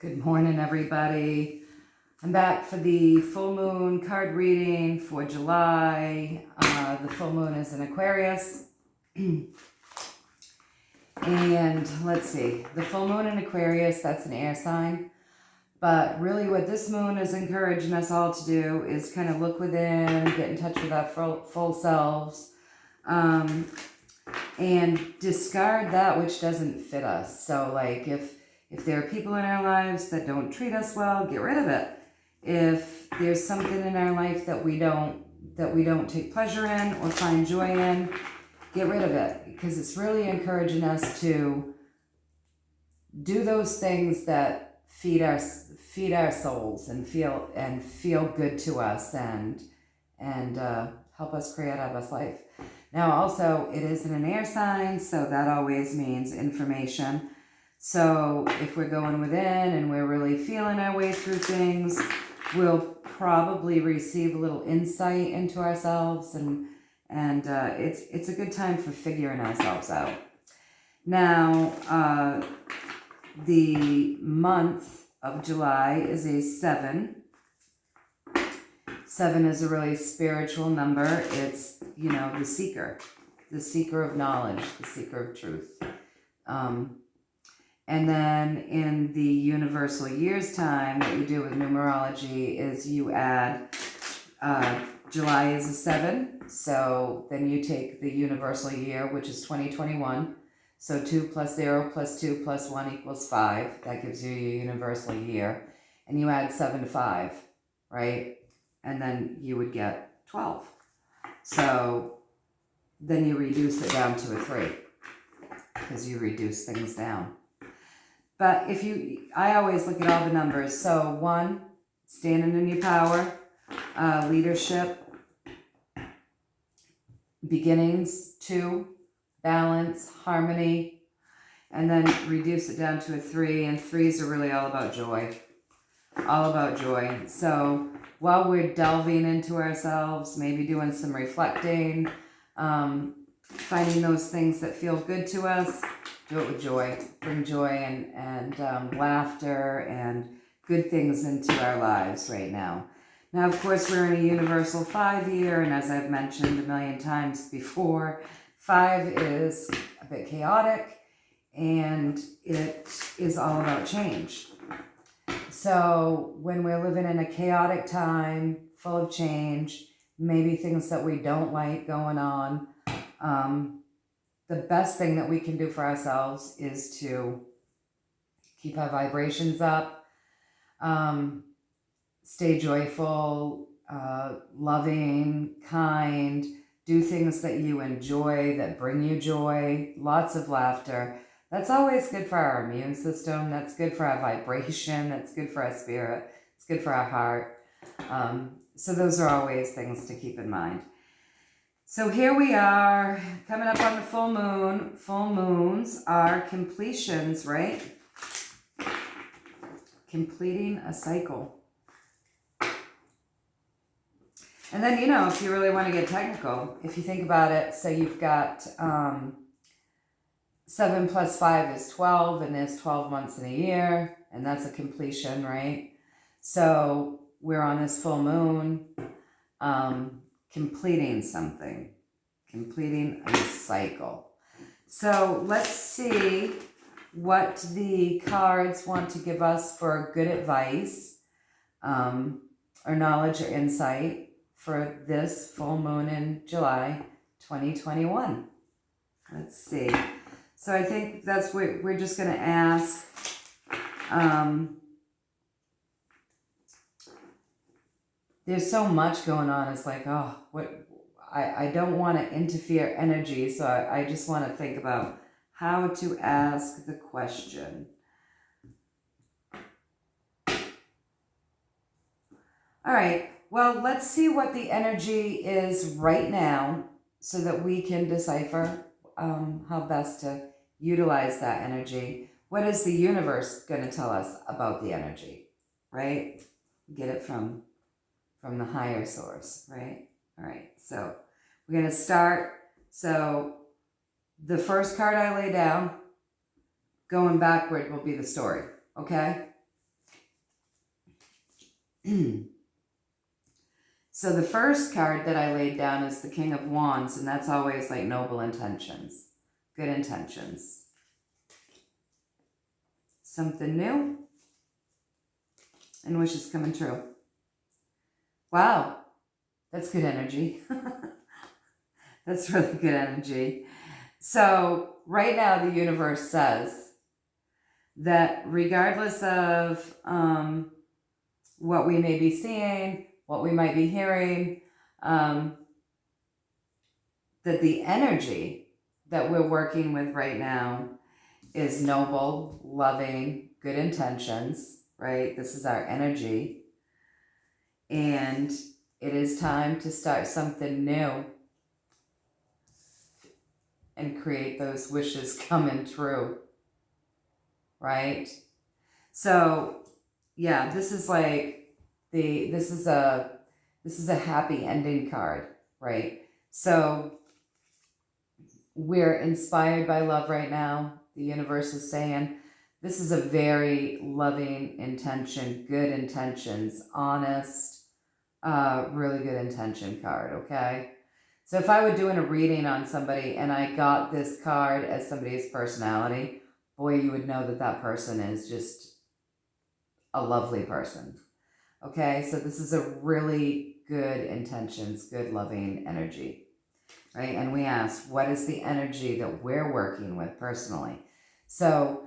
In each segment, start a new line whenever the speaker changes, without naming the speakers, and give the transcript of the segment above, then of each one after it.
Good morning, everybody. I'm back for the full moon card reading for July. The full moon is in Aquarius. And let's see, the full moon in Aquarius, that's an air sign. But really what this moon is encouraging us all to do is kind of look within, get in touch with our full selves, and discard that which doesn't fit us. So like if there are people in our lives that don't treat us well, get rid of it. If there's something in our life that we don't take pleasure in or find joy in, get rid of it, because it's really encouraging us to do those things that feed our souls and feel good to us and help us create our best life. Now also, it is in an air sign, so that always means information. So if we're going within and we're really feeling our way through things, we'll probably receive a little insight into ourselves, and it's a good time for figuring ourselves out. Now, the month of July is a 7. 7 is a really spiritual number. It's, the seeker of knowledge, the seeker of truth. And then in the universal years time, what you do with numerology is you add, July is a 7, so then you take the universal year, which is 2021. So 2 plus 0 plus 2 plus 1 equals 5. That gives you your universal year. And you add 7 to 5, right? And then you would get 12. So then you reduce it down to a 3, because you reduce things down. But I always look at all the numbers. So 1, standing in your power, leadership, beginnings. 2, balance, harmony, and then reduce it down to a 3. And 3s are really all about joy. All about joy. So while we're delving into ourselves, maybe doing some reflecting, finding those things that feel good to us, do it with joy. Bring joy and laughter and good things into our lives right now. Now, of course, we're in a universal 5 year, and as I've mentioned a million times before, 5 is a bit chaotic, and it is all about change. So when we're living in a chaotic time, full of change, maybe things that we don't like going on, the best thing that we can do for ourselves is to keep our vibrations up, stay joyful, loving, kind, do things that you enjoy, that bring you joy, lots of laughter. That's always good for our immune system. That's good for our vibration. That's good for our spirit. It's good for our heart. So those are always things to keep in mind. So here we are, coming up on the full moon. Full moons are completions, right? Completing a cycle. And then, if you really want to get technical, if you think about it, so you've got 7 plus 5 is 12, and there's 12 months in a year, and that's a completion, right? So we're on this full moon, completing something, completing a cycle. So let's see what the cards want to give us for good advice, or knowledge or insight for this full moon in July 2021. Let's see. So I think that's what we're just going to ask. There's so much going on. It's like, I don't want to interfere energy, so I just want to think about how to ask the question. All right, well, let's see what the energy is right now so that we can decipher how best to utilize that energy. What is the universe going to tell us about the energy, right? Get it from the higher source, right? All right, so we're going to start. So the first card I lay down, going backward, will be the story, okay? So the first card that I laid down is the King of Wands, and that's always like noble intentions, good intentions. Something new and wishes coming true. Wow, that's good energy. That's really good energy. So right now the universe says that regardless of what we may be seeing, what we might be hearing, that the energy that we're working with right now is noble, loving, good intentions, right? This is our energy. And it is time to start something new and create those wishes coming true, right? So yeah, this is like this is a happy ending card, right? So we're inspired by love right now. The universe is saying this is a very loving intention, good intentions, honest, really good intention card, okay? So if I were doing a reading on somebody and I got this card as somebody's personality, boy, you would know that that person is just a lovely person, okay? So this is a really good intentions, good loving energy, right? And we ask, what is the energy that we're working with personally? So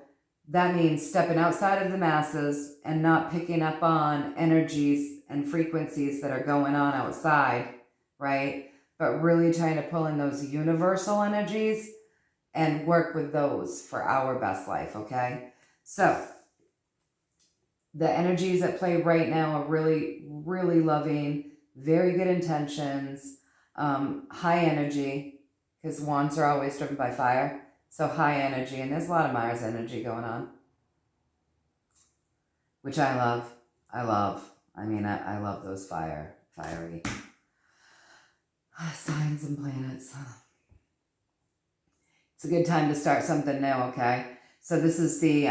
that means stepping outside of the masses and not picking up on energies and frequencies that are going on outside, right? But really trying to pull in those universal energies and work with those for our best life, okay? So the energies at play right now are really, really loving, very good intentions, high energy, because wands are always driven by fire. So high energy, and there's a lot of Mars energy going on, which I love. I love. I mean, I love those fiery signs and planets. It's a good time to start something new, okay? So this is the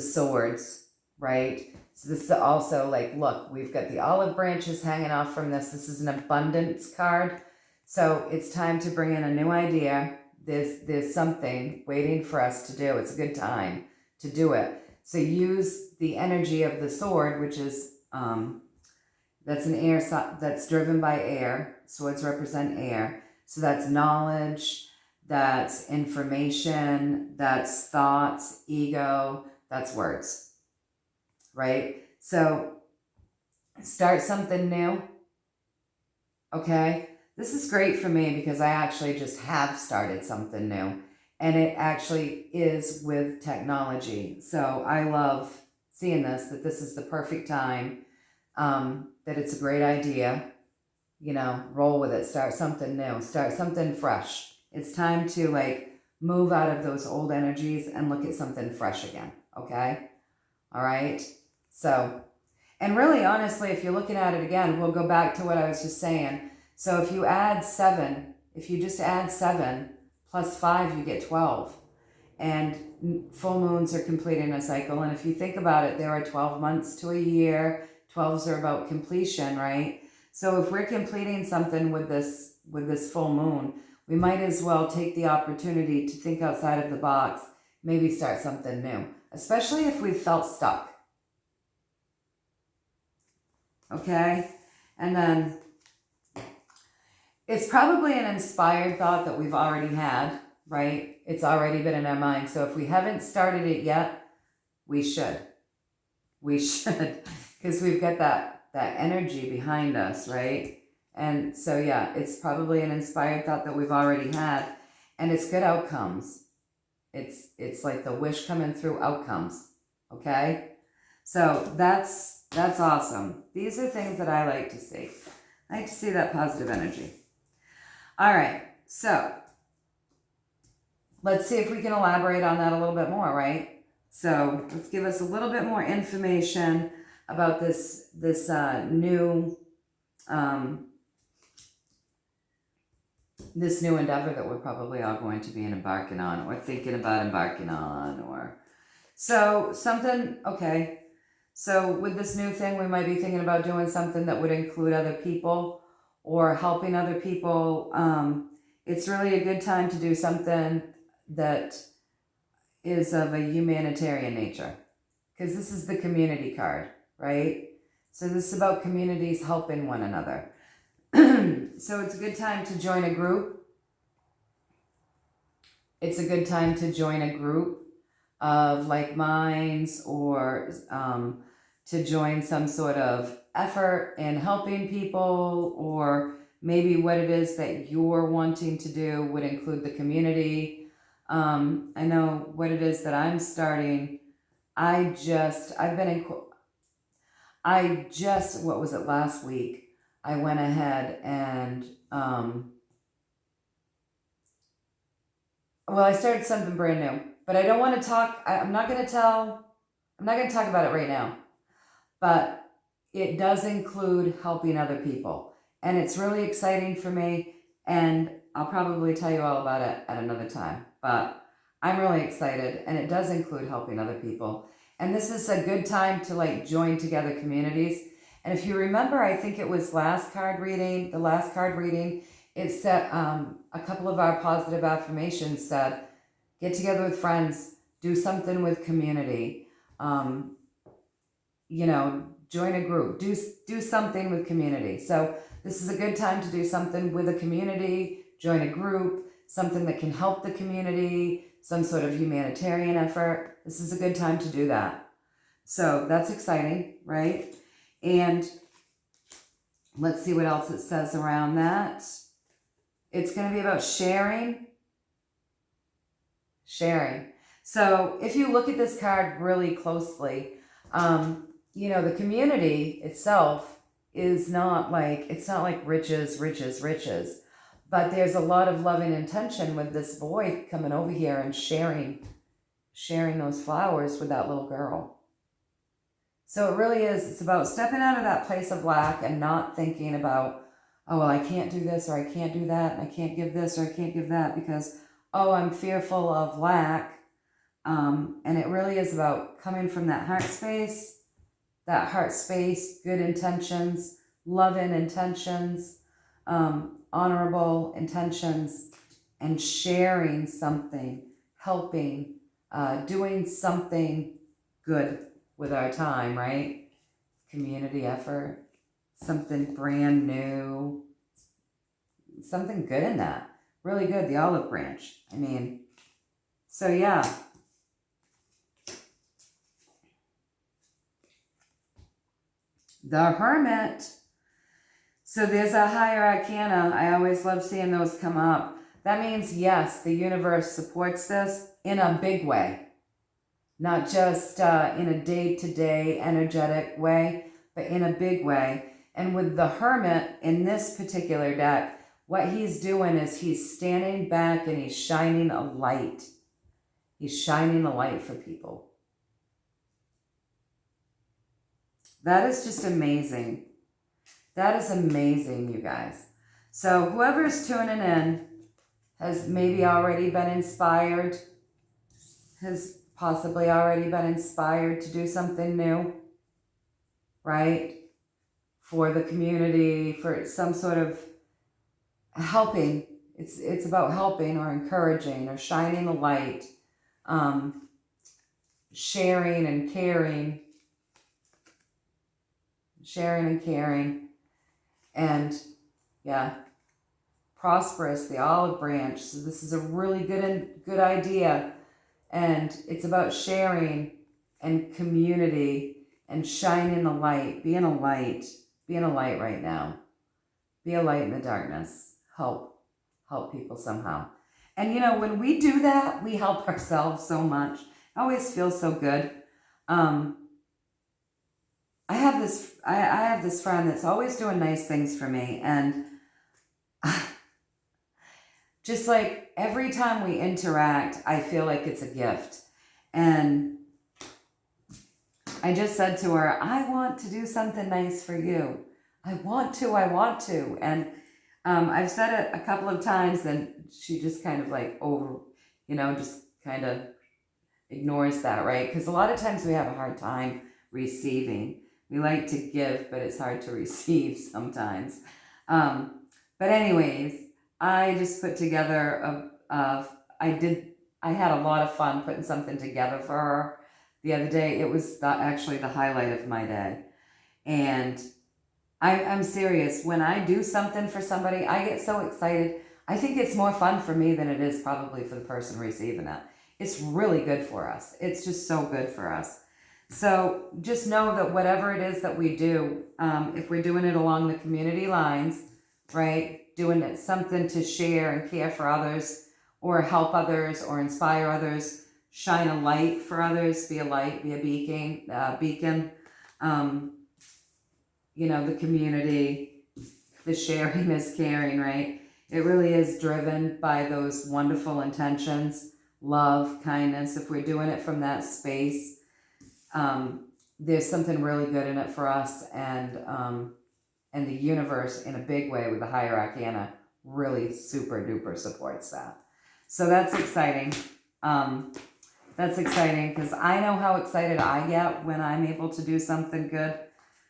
swords, right? So this is also like, look, we've got the olive branches hanging off from this. This is an abundance card. So it's time to bring in a new idea. There's something waiting for us to do. It's a good time to do it. So use the energy of the sword, which is, that's an air, that's driven by air. Swords represent air. So that's knowledge, that's information, that's thoughts, ego, that's words, right? So start something new, okay? This is great for me because I actually just have started something new, and it actually is with technology. So I love seeing this, that this is the perfect time, that it's a great idea, you know, roll with it, start something new, start something fresh. It's time to like move out of those old energies and look at something fresh again, okay? All right? So, and really honestly, if you're looking at it again, we'll go back to what I was just saying. So if you add 7, if you just add 7 plus 5, you get 12. And full moons are completing a cycle. And if you think about it, there are 12 months to a year. 12s are about completion, right? So if we're completing something with this full moon, we might as well take the opportunity to think outside of the box, maybe start something new, especially if we've felt stuck. Okay? And then it's probably an inspired thought that we've already had, right? It's already been in our mind. So if we haven't started it yet, we should. We should, because we've got that energy behind us, right? And so, yeah, it's probably an inspired thought that we've already had, and it's good outcomes. It's like the wish coming through outcomes, okay? So that's awesome. These are things that I like to see. I like to see that positive energy. All right, so let's see if we can elaborate on that a little bit more, right? So let's give us a little bit more information about this new endeavor that we're probably all going to be embarking on, or thinking about embarking on, or so something. Okay, So with this new thing, we might be thinking about doing something that would include other people or helping other people. It's really a good time to do something that is of a humanitarian nature, because this is the community card, right? So this is about communities helping one another. So it's a good time to join a group. It's a good time to join a group of like minds, or to join some sort of effort in helping people, or maybe what it is that you're wanting to do would include the community. I know what it is that I'm starting. What was it, last week? I went ahead and, I started something brand new, but I don't want to talk, I'm not going to talk about it right now, but it does include helping other people. And it's really exciting for me, and I'll probably tell you all about it at another time, but I'm really excited, and it does include helping other people. And this is a good time to like join together communities. And if you remember, I think it was the last card reading, it said, a couple of our positive affirmations said, get together with friends, do something with community, join a group, do something with community. So this is a good time to do something with a community, join a group, something that can help the community, some sort of humanitarian effort. This is a good time to do that. So that's exciting, right? And let's see what else it says around that. It's going to be about sharing. So if you look at this card really closely, the community itself is not like, it's not like riches, but there's a lot of loving intention with this boy coming over here and sharing those flowers with that little girl. So it really is, it's about stepping out of that place of lack and not thinking about, oh, well, I can't do this, or I can't do that, and I can't give this, or I can't give that, because, oh, I'm fearful of lack. And it really is about coming from that heart space, good intentions, loving intentions, honorable intentions, and sharing something, helping, doing something good with our time, right? Community effort, something brand new, something good in that. Really good, the olive branch. So yeah. The Hermit. So there's a higher arcana. I always love seeing those come up. That means, yes, the universe supports this in a big way. Not just in a day-to-day energetic way, but in a big way. And with the Hermit in this particular deck, what he's doing is he's standing back and he's shining a light. He's shining a light for people. That is just amazing. That is amazing, you guys. So whoever's tuning in has maybe already been inspired, has possibly already been inspired to do something new, right? For the community, for some sort of helping. It's about helping or encouraging or shining a light, sharing and caring, and yeah, prosperous, the olive branch. So this is a really good idea. And it's about sharing and community and shining the light, being a light right now. Be a light in the darkness. Help people somehow. And when we do that, we help ourselves so much. It always feels so good. I have this friend that's always doing nice things for me, and just like every time we interact, I feel like it's a gift. And I just said to her, I want to do something nice for you. I want to. And I've said it a couple of times, and she just kind of like just kind of ignores that, right? Because a lot of times we have a hard time receiving. We like to give, but it's hard to receive sometimes. But anyways, I just put together I had a lot of fun putting something together for her the other day. It was actually the highlight of my day. And I'm serious. When I do something for somebody, I get so excited. I think it's more fun for me than it is probably for the person receiving it. It's really good for us. It's just so good for us. So just know that whatever it is that we do, if we're doing it along the community lines, right, doing it something to share and care for others, or help others, or inspire others, shine a light for others, be a light, be a beacon. The community, the sharing is caring, right? It really is driven by those wonderful intentions, love, kindness. If we're doing it from that space, there's something really good in it for us, and the universe in a big way with the higher arcana really super duper supports that. So that's exciting. That's exciting because I know how excited I get when I'm able to do something good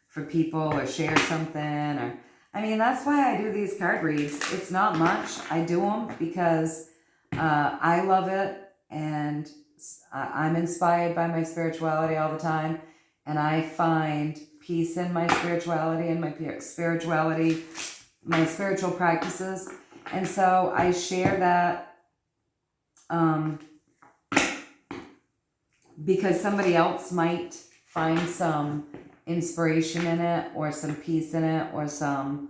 for people or share something, that's why I do these card reads. It's not much. I do them because I love it, and I'm inspired by my spirituality all the time, and I find peace in my spirituality and my spiritual practices, and so I share that because somebody else might find some inspiration in it, or some peace in it, or some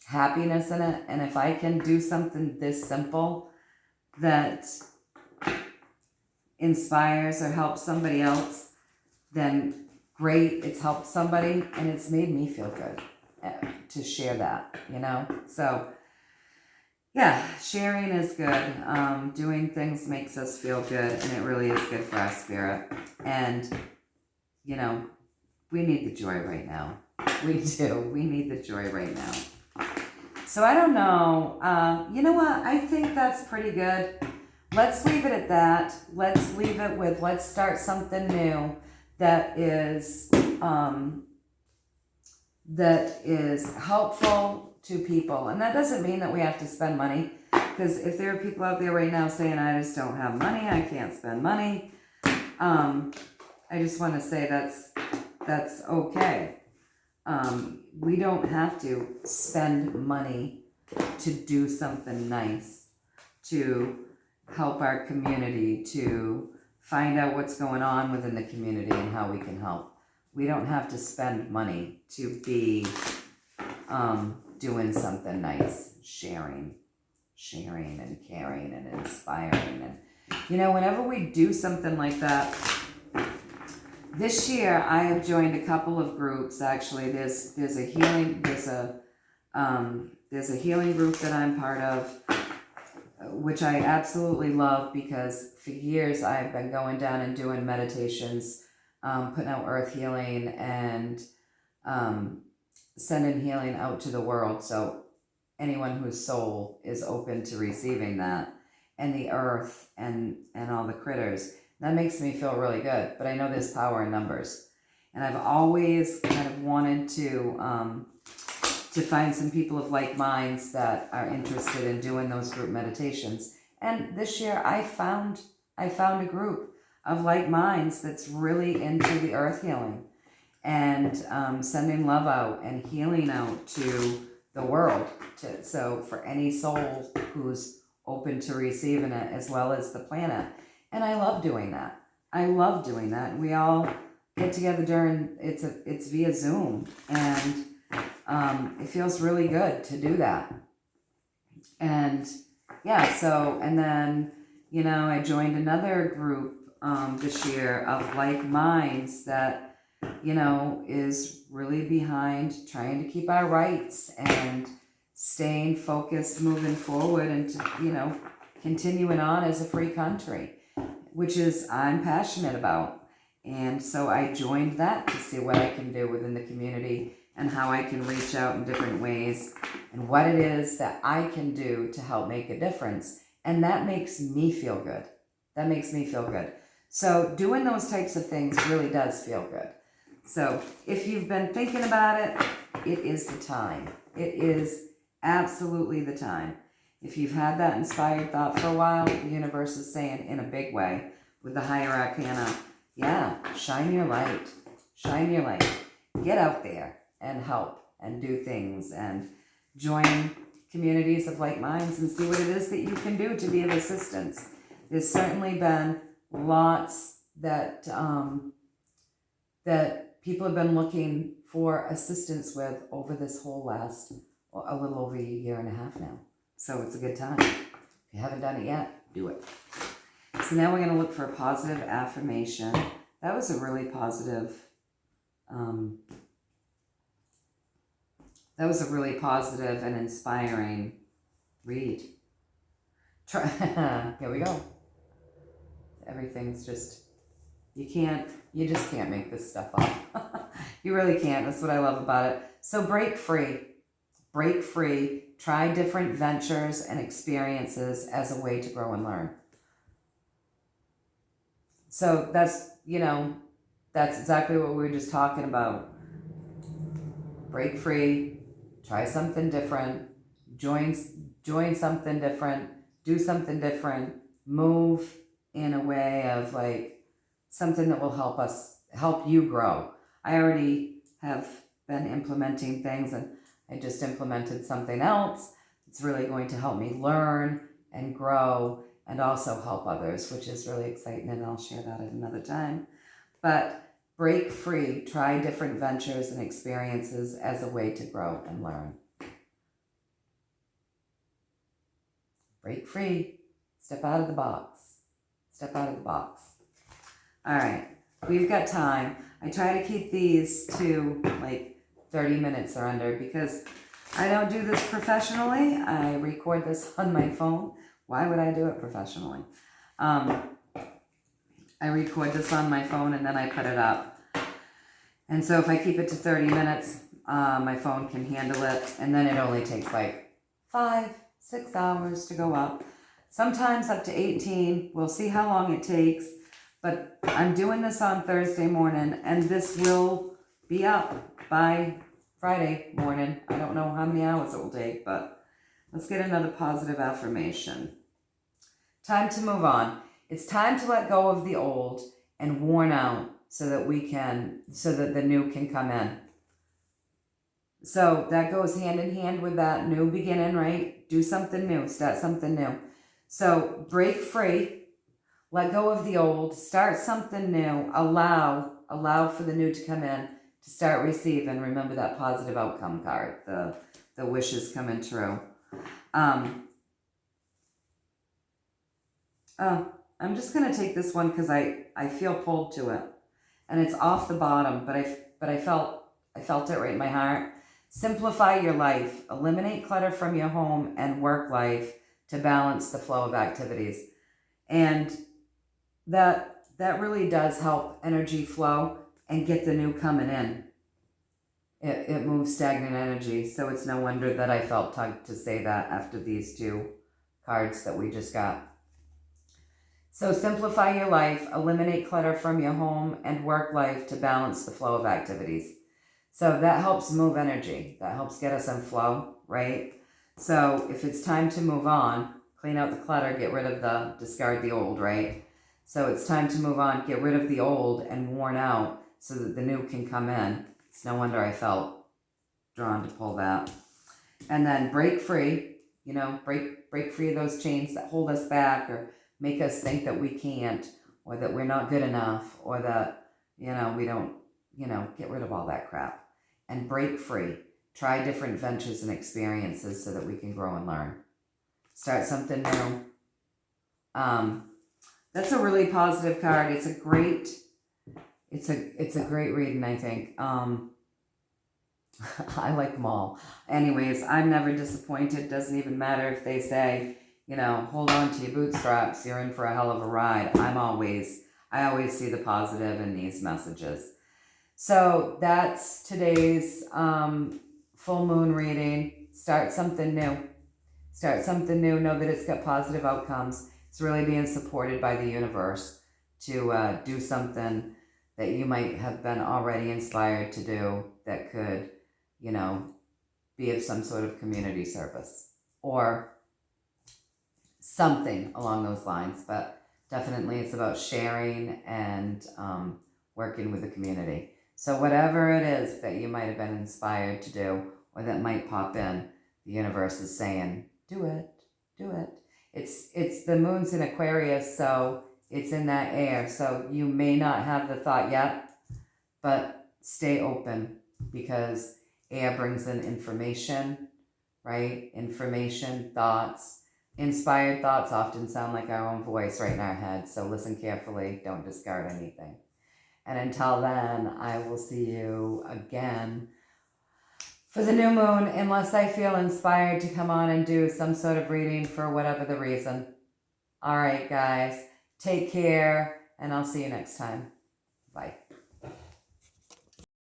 happiness in it. And if I can do something this simple that inspires or helps somebody else, then great, it's helped somebody, and it's made me feel good to share that, So yeah, sharing is good. Doing things makes us feel good, and it really is good for our spirit. And, we need the joy right now. We do. We need the joy right now. So I don't know. You know what? I think that's pretty good. Let's leave it at that. Let's leave it with, let's start something new that is helpful to people. And that doesn't mean that we have to spend money, because if there are people out there right now saying, I just don't have money, I can't spend money, I just want to say that's okay. We don't have to spend money to do something nice, to help our community, to find out what's going on within the community and how we can help. We don't have to spend money to be doing something nice, sharing and caring and inspiring. And whenever we do something like that, this year I have joined a couple of groups. Actually, there's a healing group that I'm part of, which I absolutely love, because for years I've been going down and doing meditations, putting out earth healing, and sending healing out to the world. So anyone whose soul is open to receiving that, and the earth and all the critters, that makes me feel really good. But I know there's power in numbers, and I've always kind of wanted to find some people of like minds that are interested in doing those group meditations. And this year I found a group of like minds that's really into the earth healing, and sending love out and healing out to the world. So for any soul who's open to receiving it, as well as the planet. And I love doing that. We all get together it's via Zoom, and it feels really good to do that. And yeah, so, and then, I joined another group this year of like minds that, is really behind trying to keep our rights and staying focused, moving forward, and continuing on as a free country, which is I'm passionate about. And so I joined that to see what I can do within the community, and how I can reach out in different ways, and what it is that I can do to help make a difference. And that makes me feel good. So doing those types of things really does feel good. So if you've been thinking about it, it is the time. It is absolutely the time. If you've had that inspired thought for a while, the universe is saying in a big way with the higher arcana, yeah, shine your light. Shine your light. Get out there and help and do things and join communities of like minds and see what it is that you can do to be of assistance. There's certainly been lots that that people have been looking for assistance with over this whole last, a little over a year and a half now. So it's a good time. If you haven't done it yet, do it. So now we're going to look for a positive affirmation. That was a really positive, and inspiring read. Here we go. Everything's just, you just can't make this stuff up. You really can't. That's what I love about it. So break free. Break free. Try different ventures and experiences as a way to grow and learn. So that's, that's exactly what we were just talking about. Break free. Try something different. Join something different. Do something different. Move in a way of like something that will help you grow. I already have been implementing things, and I just implemented something else. It's really going to help me learn and grow and also help others, which is really exciting, and I'll share that at another time. But break free, try different ventures and experiences as a way to grow and learn. Break free, step out of the box. Step out of the box. All right, we've got time. I try to keep these to like 30 minutes or under because I don't do this professionally. I record this on my phone. Why would I do it professionally? I record this on my phone and then I put it up. And so if I keep it to 30 minutes, my phone can handle it. And then it only takes like 5-6 hours to go up. Sometimes up to 18. We'll see how long it takes. But I'm doing this on Thursday morning, and this will be up by Friday morning. I don't know how many hours it will take, but let's get another positive affirmation. Time to move on. It's time to let go of the old and worn out so that the new can come in. So that goes hand in hand with that new beginning, right? Do something new, start something new. So break free. Let go of the old, start something new, allow for the new to come in, to start receiving. Remember that positive outcome card, the wishes coming true. I'm just going to take this one because I feel pulled to it. And it's off the bottom, but I felt it right in my heart. Simplify your life. Eliminate clutter from your home and work life to balance the flow of activities. And that really does help energy flow and get the new coming in. It moves stagnant energy, so it's no wonder that I felt tugged to say that after these two cards that we just got. So simplify your life, eliminate clutter from your home and work life to balance the flow of activities. So that helps move energy. That helps get us in flow, right? So if it's time to move on, clean out the clutter, get rid of discard the old, right? So it's time to move on, get rid of the old and worn out so that the new can come in. It's no wonder I felt drawn to pull that. And then break free, break free of those chains that hold us back or make us think that we can't, or that we're not good enough, or that, we don't, get rid of all that crap. And break free. Try different ventures and experiences so that we can grow and learn. Start something new. That's a really positive card. It's a great reading, I think. I like them all. Anyways, I'm never disappointed. Doesn't even matter if they say, hold on to your bootstraps. You're in for a hell of a ride. I always see the positive in these messages. So that's today's full moon reading. Start something new. Start something new. Know that it's got positive outcomes. It's really being supported by the universe to do something that you might have been already inspired to do that could, you know, be of some sort of community service or something along those lines. But definitely it's about sharing and working with the community. So whatever it is that you might have been inspired to do or that might pop in, the universe is saying, do it, do it. It's the moon's in Aquarius, so it's in that air. So you may not have the thought yet, but stay open because air brings in information, right? Information, thoughts. Inspired thoughts often sound like our own voice right in our head. So listen carefully. Don't discard anything. And until then, I will see you again for the new moon, unless I feel inspired to come on and do some sort of reading for whatever the reason. All right, guys. Take care, and I'll see you next time. Bye.